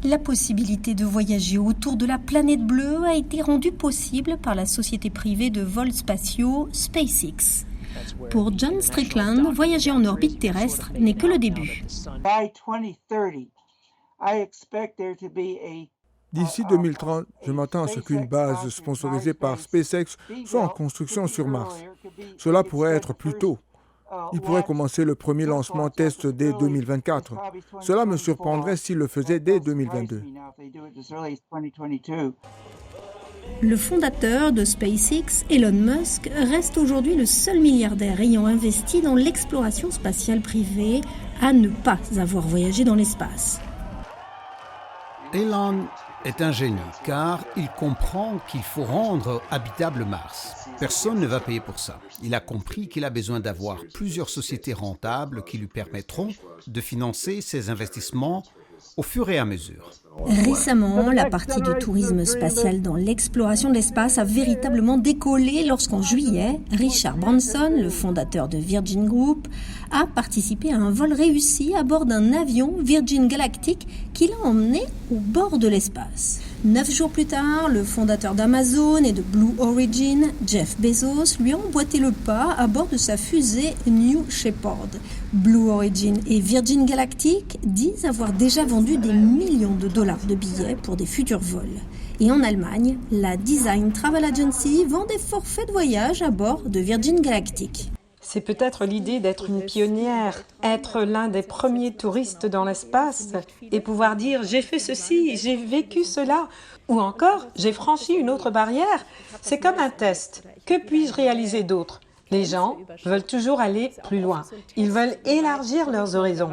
La possibilité de voyager autour de la planète bleue a été rendue possible par la société privée de vols spatiaux SpaceX. Pour John Strickland, voyager en orbite terrestre n'est que le début. D'ici 2030, je m'attends à ce qu'une base sponsorisée par SpaceX soit en construction sur Mars. Cela pourrait être plus tôt. Il pourrait commencer le premier lancement test dès 2024. Cela me surprendrait s'il le faisait dès 2022. Le fondateur de SpaceX, Elon Musk, reste aujourd'hui le seul milliardaire ayant investi dans l'exploration spatiale privée à ne pas avoir voyagé dans l'espace. Elon est un génie car il comprend qu'il faut rendre habitable Mars. Personne ne va payer pour ça. Il a compris qu'il a besoin d'avoir plusieurs sociétés rentables qui lui permettront de financer ses investissements au fur et à mesure. Récemment, la partie du tourisme spatial dans l'exploration de l'espace a véritablement décollé lorsqu'en juillet, Richard Branson, le fondateur de Virgin Group, a participé à un vol réussi à bord d'un avion Virgin Galactic qui l'a emmené au bord de l'espace. 9 jours plus tard, le fondateur d'Amazon et de Blue Origin, Jeff Bezos, lui a emboîté le pas à bord de sa fusée New Shepard. Blue Origin et Virgin Galactic disent avoir déjà vendu des millions de dollars de billets pour des futurs vols. Et en Allemagne, la Design Travel Agency vend des forfaits de voyage à bord de Virgin Galactic. C'est peut-être l'idée d'être une pionnière, être l'un des premiers touristes dans l'espace et pouvoir dire « j'ai fait ceci, j'ai vécu cela » ou encore « j'ai franchi une autre barrière ». C'est comme un test. Que puis-je réaliser d'autre ? Les gens veulent toujours aller plus loin. Ils veulent élargir leurs horizons.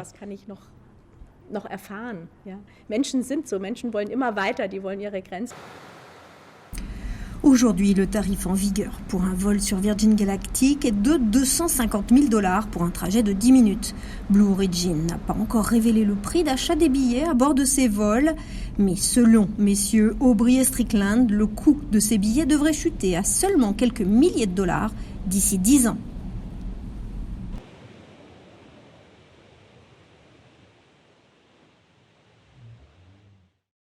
Aujourd'hui, le tarif en vigueur pour un vol sur Virgin Galactic est de 250 000 $ pour un trajet de 10 minutes. Blue Origin n'a pas encore révélé le prix d'achat des billets à bord de ces vols, mais selon messieurs Aubry et Strickland, le coût de ces billets devrait chuter à seulement quelques milliers de dollars d'ici 10 ans.